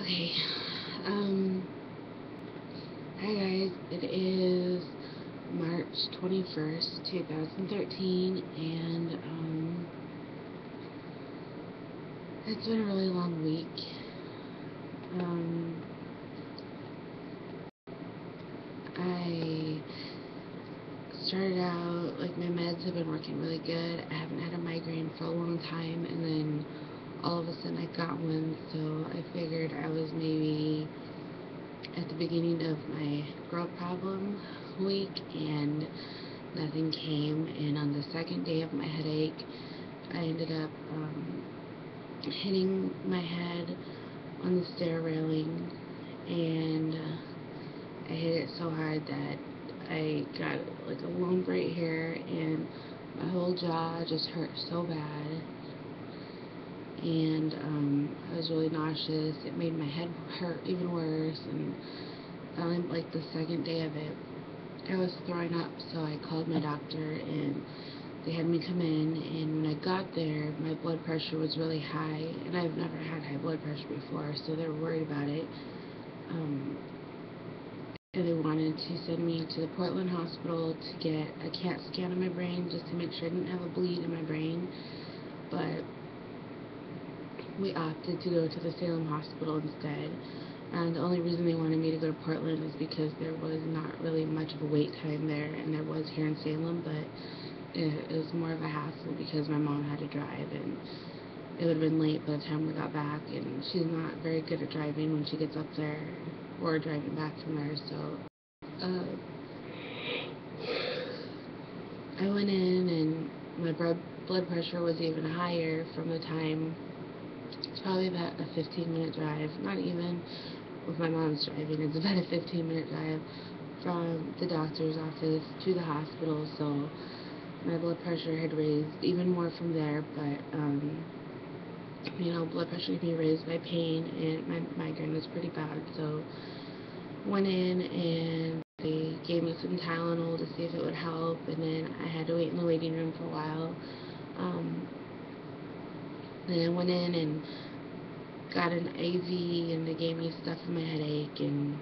Okay. Um, Hi guys. It is March 21st, 2013, and it's been a really long week. Um, I started out, like, my meds have been working really good. I haven't had a migraine for a long time, and then all of a sudden I got one, so I figured I was maybe at the beginning of my growth problem week, and nothing came. And on the second day of my headache, I ended up hitting my head on the stair railing, and I hit it so hard that I got like a lump right here, and my whole jaw just hurt so bad. And I was really nauseous. It made my head hurt even worse, and finally, like, the second day of it, I was throwing up, so I called my doctor, and they had me come in. And when I got there, my blood pressure was really high, and I've never had high blood pressure before, so they were worried about it. And they wanted to send me to the Portland hospital to get a CAT scan of my brain, just to make sure I didn't have a bleed in my brain. But we opted to go to the Salem hospital instead. And the only reason they wanted me to go to Portland is because there was not really much of a wait time there, and there was here in Salem, but it was more of a hassle because my mom had to drive, and it would have been late by the time we got back, and she's not very good at driving when she gets up there or driving back from there. So I went in, and my blood pressure was even higher from the time. It's probably about a 15-minute drive, not even with my mom's driving. It's about a 15-minute drive from the doctor's office to the hospital, so my blood pressure had raised even more from there. But blood pressure can be raised by pain, and my migraine was pretty bad, so went in, and they gave me some Tylenol to see if it would help, and then I had to wait in the waiting room for a while. Then I went in and got an IV, and they gave me stuff for my headache, and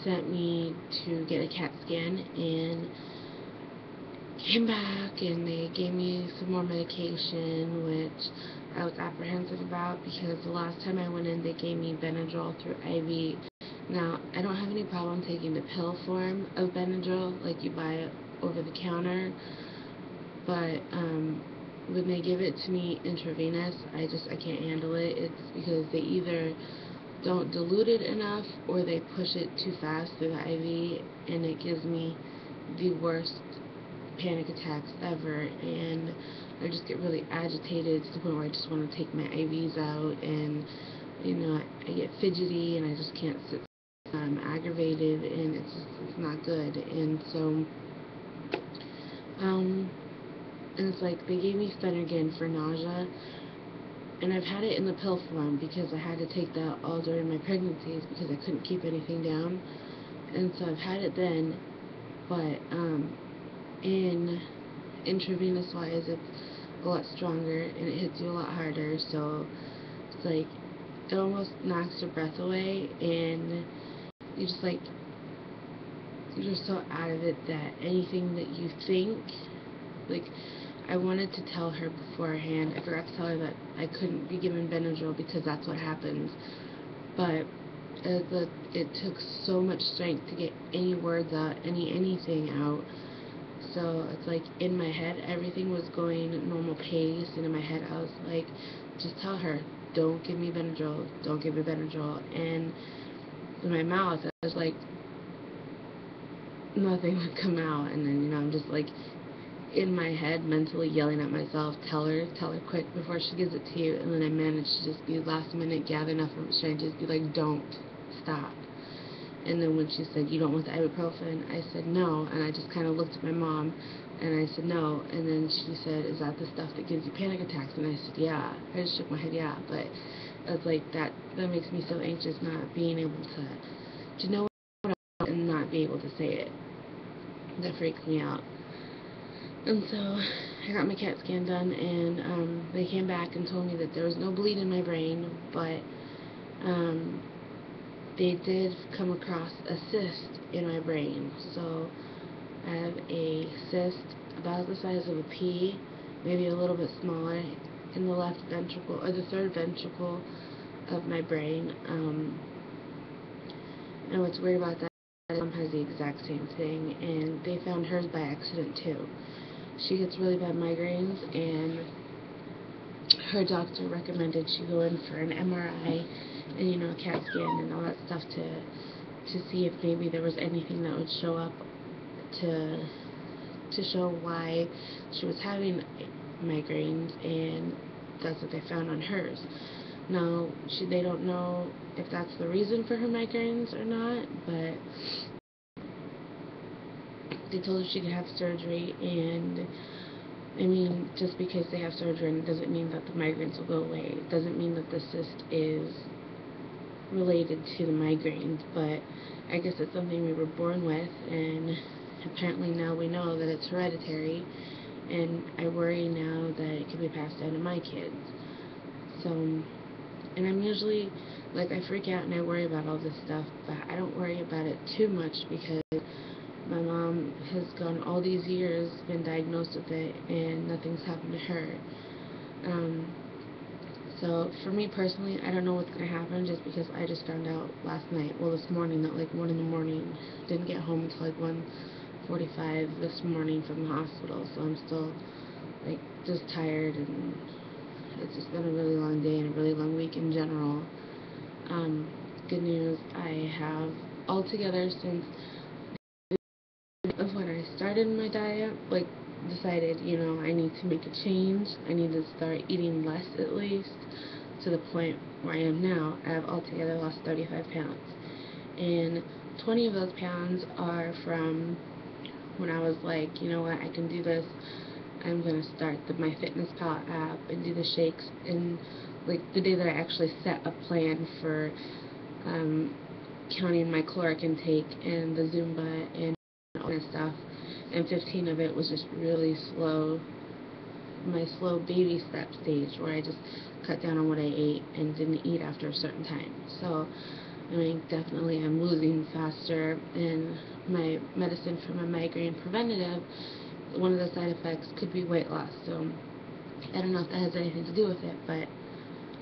sent me to get a CAT scan, and came back, and they gave me some more medication, which I was apprehensive about because the last time I went in, they gave me Benadryl through IV. Now, I don't have any problem taking the pill form of Benadryl, like you buy it over the counter, but when they give it to me intravenous, I can't handle it. It's because they either don't dilute it enough, or they push it too fast through the IV, and it gives me the worst panic attacks ever, and I just get really agitated to the point where I just want to take my IVs out, and I get fidgety, and I just can't sit. I'm aggravated, and it's not good. And so and it's like they gave me Phenergan for nausea, and I've had it in the pill form because I had to take that all during my pregnancies because I couldn't keep anything down. And so I've had it then, but in intravenous wise, it's a lot stronger, and it hits you a lot harder. So it's like it almost knocks your breath away, and you just like you're so out of it that anything that you think, like, I wanted to tell her beforehand. I forgot to tell her that I couldn't be given Benadryl because that's what happens. But it took so much strength to get any words out, anything out. So it's like in my head, everything was going at normal pace, and in my head, I was like, just tell her, don't give me Benadryl, don't give me Benadryl. And in my mouth, I was like, nothing would come out. And then, I'm just like in my head mentally yelling at myself, tell her quick before she gives it to you. And then I managed to just be last minute, gather enough strength to just be like, don't stop. And then when she said, you don't want the ibuprofen, I said no, and I just kind of looked at my mom, and I said no. And then she said, is that the stuff that gives you panic attacks? And I said, yeah. I just shook my head, yeah. But it's like that makes me so anxious, not being able to know what I want and not be able to say it. That freaks me out. And so I got my CAT scan done, and they came back and told me that there was no bleed in my brain, but um, they did come across a cyst in my brain. So I have a cyst about the size of a pea, maybe a little bit smaller, in the left ventricle, or the third ventricle of my brain. And what's weird about that, my mom has the exact same thing, and they found hers by accident too. She gets really bad migraines, and her doctor recommended she go in for an MRI and, you know, a CAT scan and all that stuff to see if maybe there was anything that would show up to show why she was having migraines, and that's what they found on hers. Now, they don't know if that's the reason for her migraines or not, but they told her she could have surgery, and I mean, just because they have surgery doesn't mean that the migraines will go away. It doesn't mean that the cyst is related to the migraines, but I guess it's something we were born with, and apparently now we know that it's hereditary, and I worry now that it could be passed down to my kids. So, and I'm usually, like, I freak out and I worry about all this stuff, but I don't worry about it too much because my mom has gone all these years, been diagnosed with it, and nothing's happened to her. So for me personally, I don't know what's going to happen, just because I just found out last night, well, this morning, at like 1 in the morning. Didn't get home until like 1:45 this morning from the hospital, so I'm still, like, just tired, and it's just been a really long day and a really long week in general. Good news, I have altogether since of when I started my diet, like, decided, you know, I need to make a change. I need to start eating less, at least, to the point where I am now. I have altogether lost 35 pounds. And 20 of those pounds are from when I was like, you know what, I can do this. I'm going to start the MyFitnessPal app and do the shakes. And, like, the day that I actually set a plan for counting my caloric intake and the Zumba and all that stuff, and 15 of it was just really slow, my slow baby step stage, where I just cut down on what I ate and didn't eat after a certain time. So, I mean, definitely I'm losing faster, and my medicine for my migraine preventative, one of the side effects could be weight loss, so I don't know if that has anything to do with it, but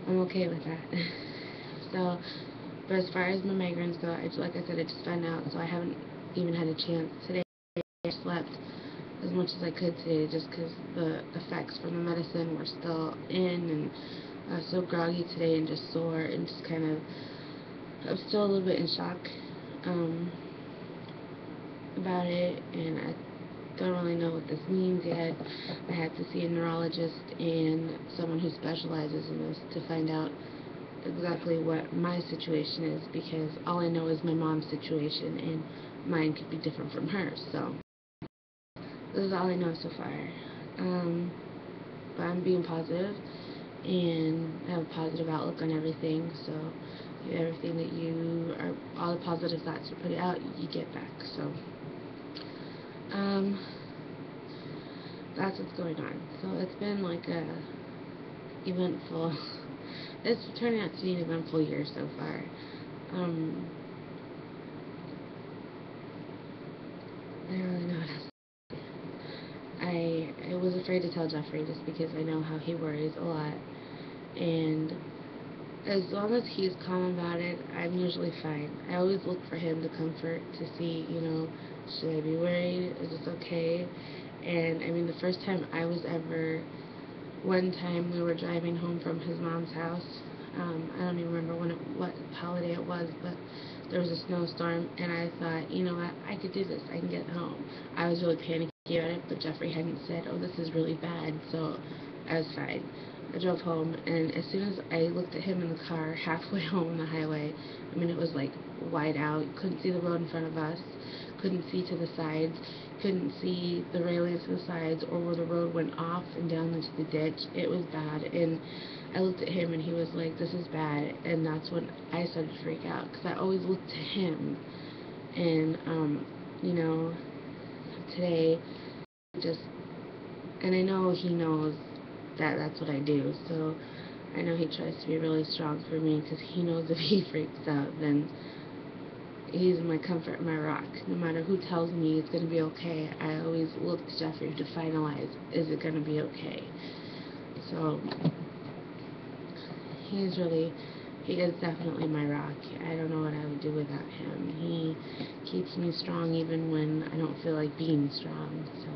I'm okay with that. So, but as far as my migraines go, like I said, I just found out, so I haven't even had a chance today. I slept as much as I could today, just because the effects from the medicine were still in, and I was so groggy today and just sore, and just kind of, I'm still a little bit in shock about it, and I don't really know what this means yet. I had to see a neurologist and someone who specializes in this to find out exactly what my situation is, because all I know is my mom's situation, and mine could be different from hers. So this is all I know so far. But I'm being positive, and I have a positive outlook on everything. So everything that you are, all the positive thoughts you put out, you get back. So that's what's going on. So it's been like a eventful. It's turning out to be an eventful year so far. I don't really know what else. I was afraid to tell Jeffrey, just because I know how he worries a lot, and as long as he's calm about it, I'm usually fine. I always look for him to comfort, to see, you know, should I be worried? Is this okay? And I mean, the first time I was ever, one time we were driving home from his mom's house. I don't even remember what holiday it was, but there was a snowstorm, and I thought, you know what, I could do this. I can get home. I was really panicky about it, but Jeffrey hadn't said, oh, this is really bad, so I was fine. I drove home, and as soon as I looked at him in the car, halfway home on the highway, I mean, it was like wide out. You couldn't see the road in front of us, couldn't see to the sides, couldn't see the railings to the sides, or where the road went off and down into the ditch. It was bad, and I looked at him, and he was like, this is bad, and that's when I started to freak out, because I always looked to him, and, you know, today, just And I know he knows that that's what I do, so I know he tries to be really strong for me, because he knows if he freaks out, then he's my comfort, my rock. No matter who tells me it's going to be okay, I always look to Jeffrey to finalize, is it going to be okay? So, he is definitely my rock. I don't know what I would do without him. He keeps me strong even when I don't feel like being strong, so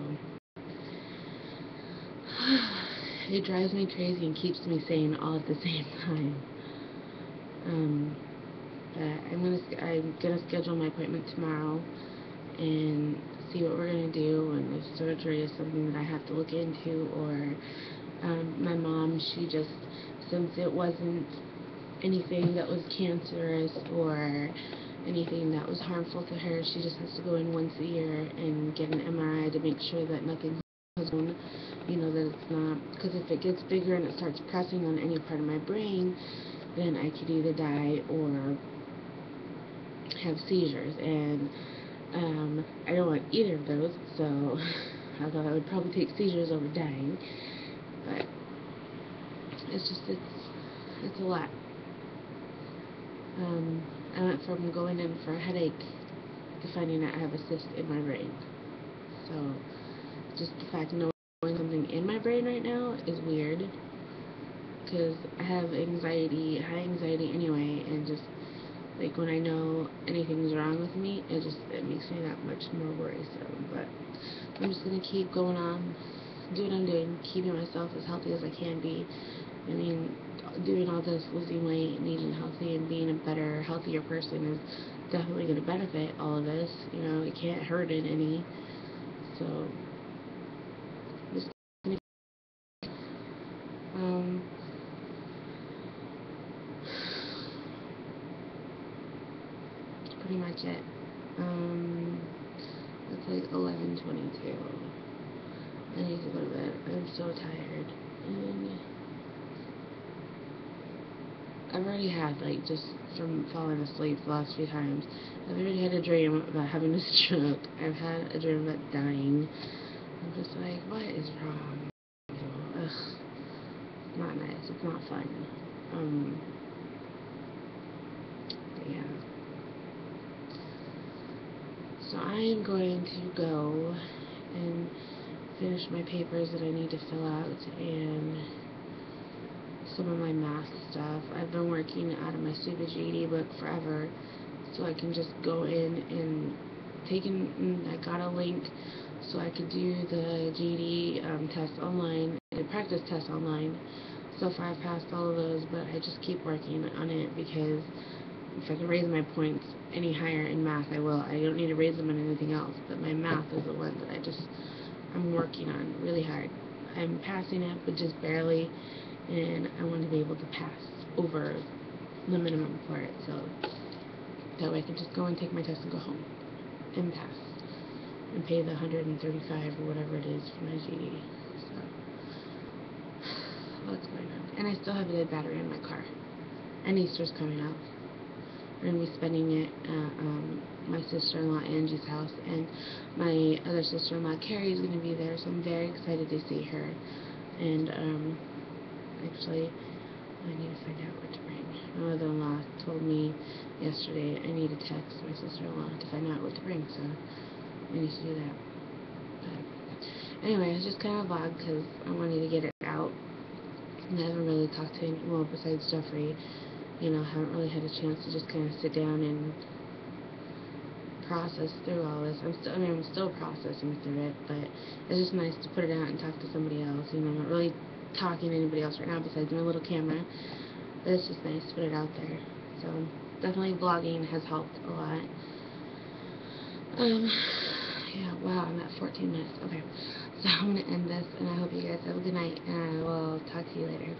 it drives me crazy and keeps me sane all at the same time. But I'm gonna schedule my appointment tomorrow and see what we're gonna do, and if surgery is something that I have to look into, or my mom, since it wasn't anything that was cancerous or anything that was harmful to her, she just has to go in once a year and get an MRI to make sure that nothing has grown, that it's not, because if it gets bigger and it starts pressing on any part of my brain, then I could either die or have seizures, and I don't want either of those, so although I would probably take seizures over dying, but it's a lot. I went from going in for a headache to finding out I have a cyst in my brain. So, just the fact of knowing something in my brain right now is weird, because I have anxiety, high anxiety anyway, and just, like, when I know anything's wrong with me, it makes me that much more worrisome. But I'm just gonna keep going on, do what I'm doing, keeping myself as healthy as I can be. I mean, doing all this, losing weight and eating healthy and being a better, healthier person is definitely going to benefit all of us. It can't hurt it any. So, just um, pretty much it. It's like 11:22. I need to go to bed. I'm so tired. And I've already had, like, just from falling asleep the last few times, I've already had a dream about having a stroke. I've had a dream about dying. I'm just like, what is wrong? Ugh. It's not nice. It's not fun. But yeah. So I am going to go and finish my papers that I need to fill out, and some of my math stuff. I've been working out of my stupid GED book forever, so I can just go in and I got a link so I could do the GED test online, the practice test online. So far I've passed all of those, but I just keep working on it, because if I can raise my points any higher in math, I will. I don't need to raise them in anything else, but my math is the one that I'm working on really hard. I'm passing it, but just barely, and I want to be able to pass over the minimum for it, so that way I can just go and take my test and go home and pass and pay the $135 or whatever it is for my GED. So, what's going on? And I still have a dead battery in my car. And Easter's coming up. We're going to be spending it at my sister-in-law Angie's house, and my other sister-in-law Carrie's going to be there, so I'm very excited to see her. And actually, I need to find out what to bring. My mother-in-law told me yesterday I need to text my sister-in-law to find out what to bring, so I need to do that. But anyway, it's just kind of a vlog because I wanted to get it out. And I haven't really talked to anyone besides Jeffrey. Haven't really had a chance to just kind of sit down and process through all this. I'm still processing through it, but it's just nice to put it out and talk to somebody else. I'm not really talking to anybody else right now besides my little camera, but it's just nice to put it out there. So definitely vlogging has helped a lot. Yeah, wow, I'm at 14 minutes. Okay, so I'm gonna end this, and I hope you guys have a good night, and I will talk to you later.